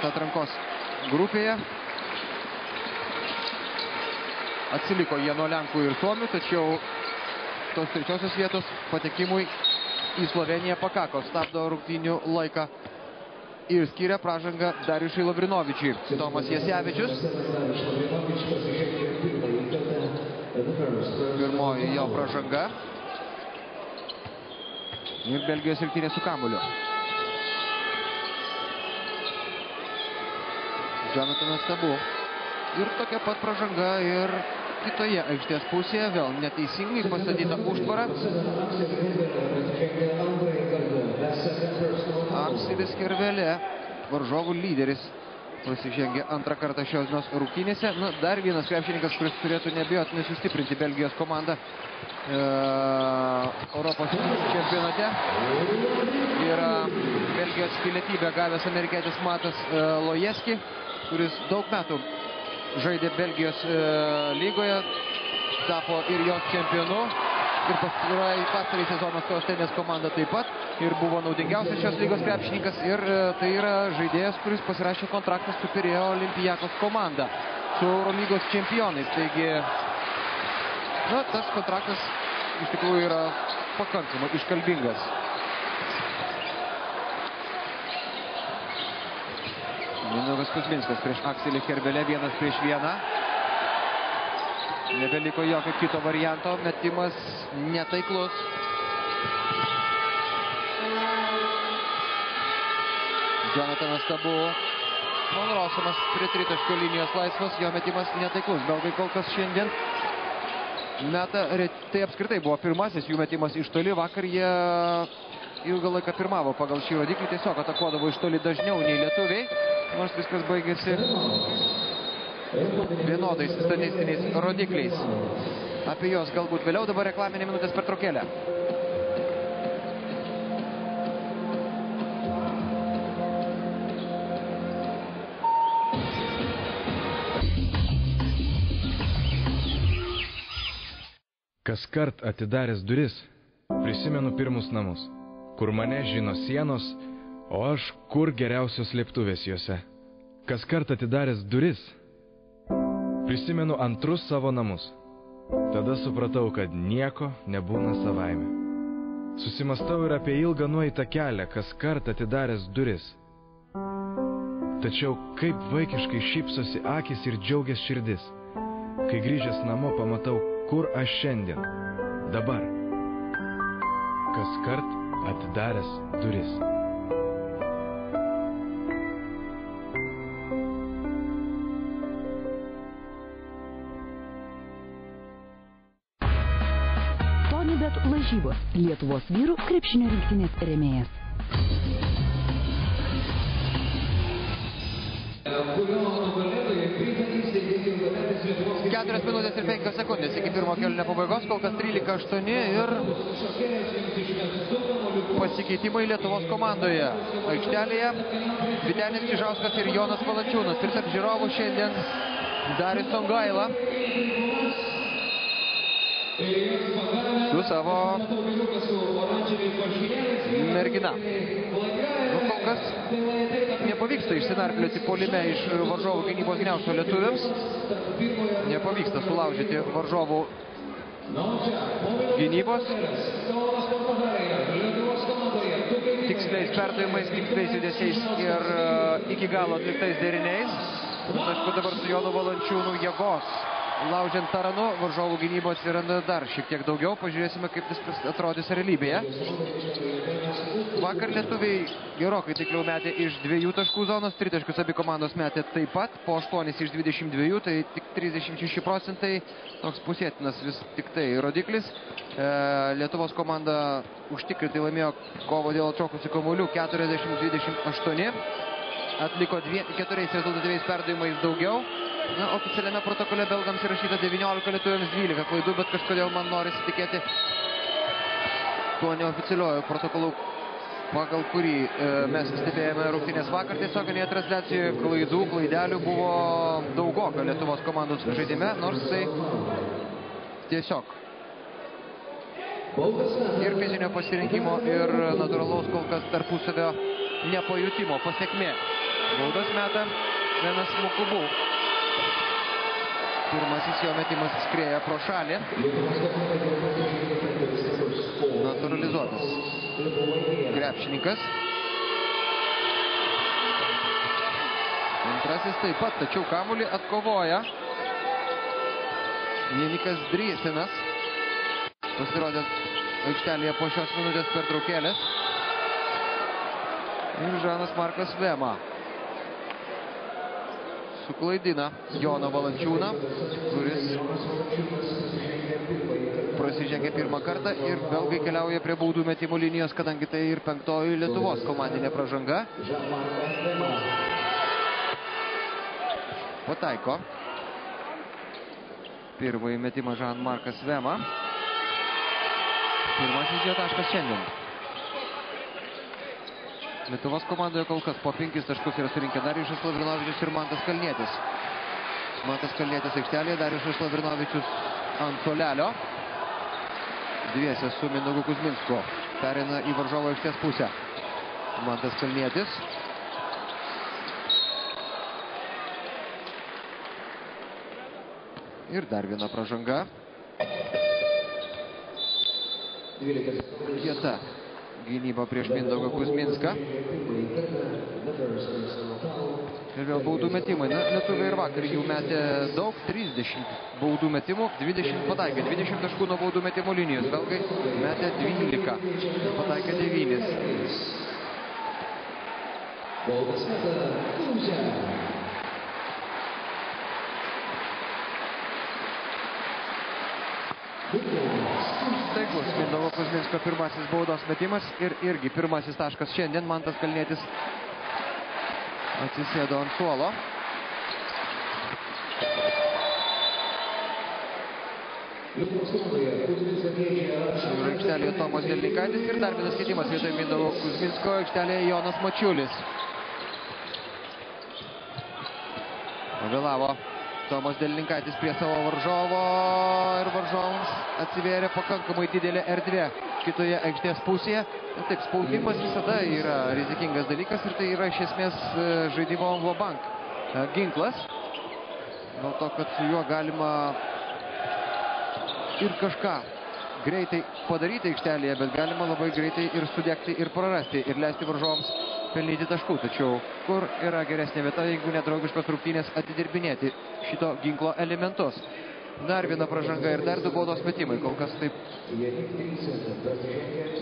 atrankos grupėje. Atsiliko jie nuo Lenkų ir Suomių, tačiau tos trečiosios vietos patekimui į Sloveniją pakako. Stabdo rungtynių laiką ir skiria pražangą Dariušui Lavrinovičiui. Tomas Jasevičius. Pirmoji jo pražanga. Ir Belgijos rinktinė su kamuoliu. Jonathanas Tabu. Ir tokia pat pražanga ir kitoje aikštės pusėje. Vėl neteisingai pastatyta užtvara. Aksilis Kervelė, varžovų lyderis, pasižengė antrą kartą šios dienos rungtynėse. Na, dar vienas krepšininkas, kuris turėtų neabejotinai sustiprinti Belgijos komandą Europos čempionate. Yra Belgijos pilietybę gavęs amerikietis Matas Lojeski, kuris daug metų žaidė Belgijos lygoje, tapo ir jos čempionu. Ir pastarąjį sezoną Sostinės komanda taip pat. Ir buvo naudingiausias šios lygos krepšininkas. Ir tai yra žaidėjas, kuris pasirašė kontraktą su Pirėjo Olympiakos komanda, su Eurolygos čempionais. Taigi, na, tas kontraktas iš tikrųjų yra pakankamai iškalbingas. Mindaugas Kuzminskas prieš Akselį Kervelę, 1-1. Nebeliko jokio kito varianto, metimas netaiklus. Jonathanas Tabu. Monrosomas prie tritaškio linijos laisvas, jo metimas netaiklus. Belgai kol kas šiandien meta, tai apskritai buvo pirmasis jų metimas iš toli. Vakar jie ilgą laiką pirmavo pagal šį rodiklį, tiesiog atakuodavo iš toli dažniau nei lietuviai, nors viskas baigėsi vienodais statistiniais rodikliais. Apie jos galbūt vėliau, dabar reklaminė minutės pertraukėlė. Kaskart atidaręs duris, prisimenu pirmus namus, kur mane žino sienos, o aš kur geriausios slėptuvės juose. Kaskart atidaręs duris, prisimenu antrus savo namus. Tada supratau, kad nieko nebūna savaime. Susimastau ir apie ilgą nueitą kelią, kaskart atidaręs duris. Tačiau kaip vaikiškai šypsosi akis ir džiaugias širdis, kai grįžęs namo pamatau, kur aš šiandien, dabar. Kaskart atidaręs duris. Tonybet lažybos, Lietuvos vyrų krepšinio rinktinės rėmėjas. Keturias minutės ir 5 sekundės iki pirmo kėlinio pabaigos, kol kas 13-8 ir pasikeitimai Lietuvos komandoje. Aikštelėje Vytenis Čižauskas ir Jonas Valančiūnas. Ir tarp žiūrovų šiandien Darius Songaila su savo mergina. Kol kas nepavyksta išsinarplioti puolime iš varžovų gynybos gniaužto lietuviams. Nepavyksta sulaužyti varžovų gynybos. Tiksliais perdavimais, tiksliais judesiais ir iki galo atliktais deriniais. Aišku, dabar su Jonu Valančiūnu jėgos laužiant taranu, varžovų gynybos atsiranda dar šiek tiek daugiau. Pažiūrėsime, kaip viskas atrodys realybėje. Vakar lietuviai gerokai taikliau metė iš 2 taškų zonos, 3 taškus abi komandos metė taip pat, po 8 iš 22, tai tik 36%, toks pusėtinas vis tik tai rodiklis. Lietuvos komanda užtikrintai laimėjo kovo dėl atšokusių kamuolių 40-28, atliko 4 rezultatyviais perdavimais daugiau. Na, oficialiame protokole belgams įrašyta 19, lietuviams 12 klaidų, bet kažkodėl man norisi tikėti tuo neoficialiuoju protokolu, pagal kurį mes stebėjome rungtynės vakar tiesioginėje transliacijoje. Klaidelių buvo daugoka Lietuvos komandos žaidime, nors tai tiesiog ir fizinio pasirinkimo, ir natūralaus kol kas tarpusavio nepajutimo pasekmė. Baudas meta Venas Mukubų. Pirmasis jo metimas skrieja pro šalį. Naturalizuotas krepšininkas. Antrasis taip pat, tačiau kamuolį atkovoja Janikas Drysinas. Pasirodė aikštelėje po šios minutės pertraukėlės. Ir Žanas Markas Vema suklaidina Joną Valančiūną, kuris prasižengė pirmą kartą ir belgai keliauja prie baudų metimų linijos, kadangi tai ir penktoji Lietuvos komandinė pražanga. Pataiko. Pirmąjį metimą Žan Markas Vema. Pirmasis jo taškas šiandien. Lietuvos komandoje kol kas po 5 taškus yra surinkę Darijušas Lavrinovičius ir Mantas Kalnietis. Mantas Kalnietis aikštelėje, Darijušas Lavrinovičius ant suolelio. Dviese su Mindaugu Kuzminsku. Pereina į varžovo aikštės pusę. Mantas Kalnietis. Ir dar viena pražanga. Kieta gynyba prieš Mindaugą Kuzminską. Ir vėl baudų metimai. Na, lietuviai ir vakar jų metė daug, 30 baudų metimų, 20 pataikė, 20 taškų nuo baudų metimų linijos. Belgai metė 12, pataikė 9. Taiklus Mindaugo Kuzminsko pirmasis baudos metimas ir irgi pirmasis taškas šiandien. Mantas Kalnietis atsisėdo ant suolo. Ir aikštelėje Tomas Delninkaitis ir dar vienas keitimas vietoj Mindaugo Kuzminsko. Aikštelėje Jonas Mačiulis. Vėlavo Tomas Delninkaitis prie savo varžovo ir varžovams atsivėrė pakankamai didelė erdvė kitoje aikštės pusėje. Taip, spaudimas visada yra rizikingas dalykas ir tai yra iš esmės žaidimo vabank ginklas. Dėl to, kad su juo galima ir kažką greitai padaryti aikštelėje, bet galima labai greitai ir sudegti ir prarasti ir leisti varžovams pelnyti taškų. Tačiau kur yra geresnė vieta, jeigu nedraugiškos rungtynės atidirbinėti šito ginklo elementus. Dar viena pražanga ir dar 2 baudos metimai. Kol kas taip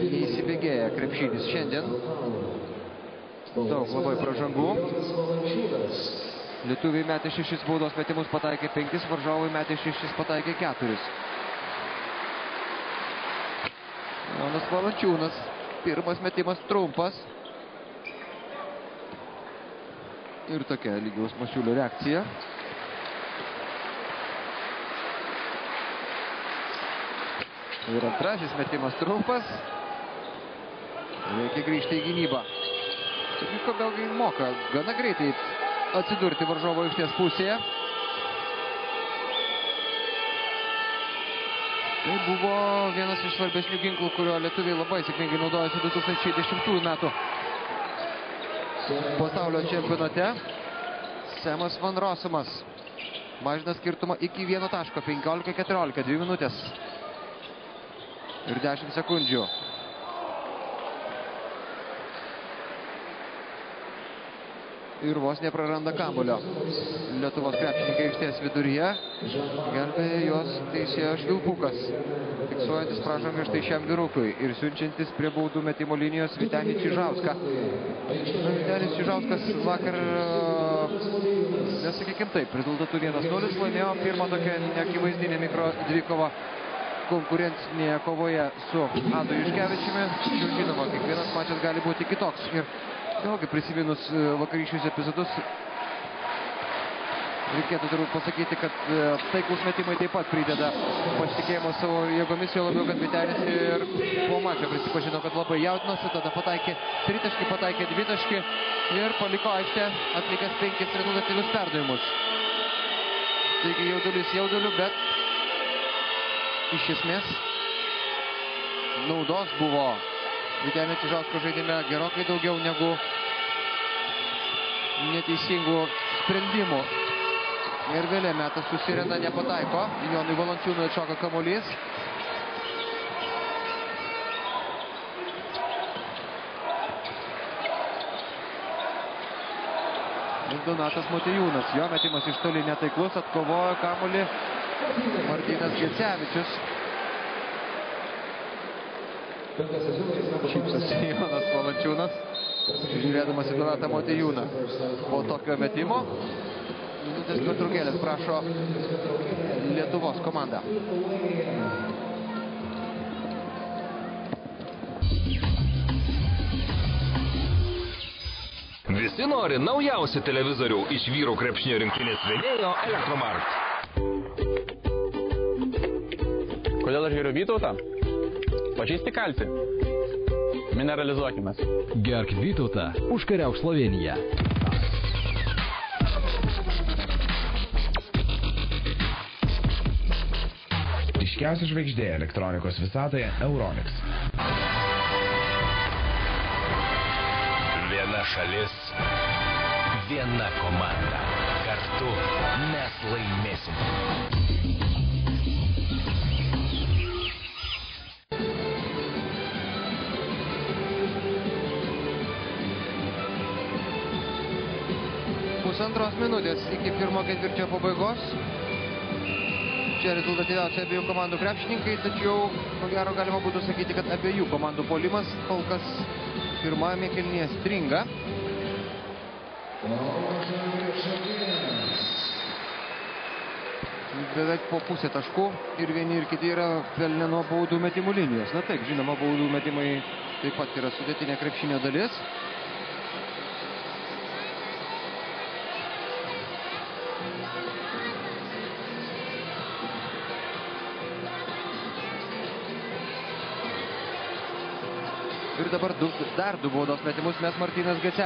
įsibėgėja krepšinis šiandien. Daug labai pražangų. Lietuviai metė 6 baudos metimus, pataikė 5, varžovai metė 6, pataikė 4. Jonas Valančiūnas. Pirmas metimas trumpas. Ir tokia lygiaus Mačiulio reakcija. Ir antrasis metimas trumpas. Reikia grįžti į gynybą. Taigi, belgai moka gana greitai atsidurti varžovo aikštės pusėje. Tai buvo vienas iš svarbesnių ginklų, kurio lietuviai labai sėkmingai naudojasi 2010 metų pasaulio čempionate. Semas Van Rosumas mažina skirtumą iki 1 taško, 15-14, 2 minutės ir 10 sekundžių. Ir vos nepraranda kamuolio. Lietuvos krepšininkai aikštės viduryje. Gelbėja juos teisėjo Švilpukas, fiksuojantis pražangą štai šiam vyrukui ir siunčiantis prie baudų metimo linijos Vytenį Čižauską. Vytenis Čižauskas vakar, nesakykim taip, rezultatų 1-0 laimėjo pirmą tokią neakivaizdinę mikro dvikovą konkurencinėje kovoje su Adu Juškevičiumi. Tačiau žinoma, kiekvienas mačas gali būti kitoks. Ir vėlgi prisiminus vakarykščius epizodus, reikėtų turbūt pasakyti, kad taiklus metimai taip pat prideda pasitikėjimo savo jėgomis, jau labiau, kad Vytenis ir po mačo prisipažino, kad labai jaudinosi, tada pataikė 3 taškį, pataikė 2 taškį ir paliko aikštę atlikęs 5 rezultatyvius perdavimus. Taigi jaudulys jauduliu, bet iš esmės naudos buvo Vytenio Čižausko žaidime gerokai daugiau negu neteisingų sprendimų. Ir vėliau metas susirena, nepataiko. Jonui Valančiūnui atšoka kamuolys. Ir Donatas Motiejūnas. Jo metimas iš toli netaiklus, atkovojo kamuolį Martynas Gecevičius. Šypsosi Jonas Valančiūnas, žiūrėdamas į Donatą Motiejūną. Po tokio metimo minutės pertraukėlės prašo Lietuvos komanda. Visi nori naujausių televizorių iš vyrų krepšinio rinktinės rėmėjo Elektromarkt. Kodėl aš geriu Vytautą? Pažįsti kalcį. Mineralizuokimės. Gerk Vytautą, užkariauk Slovėniją. Ryškiausia žvaigždė elektronikos visatoje Euronics. Viena šalis, viena komanda. Kartu mes laimėsim. Pusantros minutės iki pirmo ketvirčio pabaigos. Čia rezultatyviausia abiejų komandų krepšininkai, tačiau ko gero galima būtų sakyti, kad abiejų komandų puolimas kol kas pirmajame kėlinyje stringa. Beveik po pusę taškų ir vieni ir kiti yra pelnę nuo baudų metimų linijos. Na taip, žinoma, baudų metimai taip pat yra sudėtinė krepšinio dalis. Ir dabar dar du baudos metimus mes Martynas Gecevičius.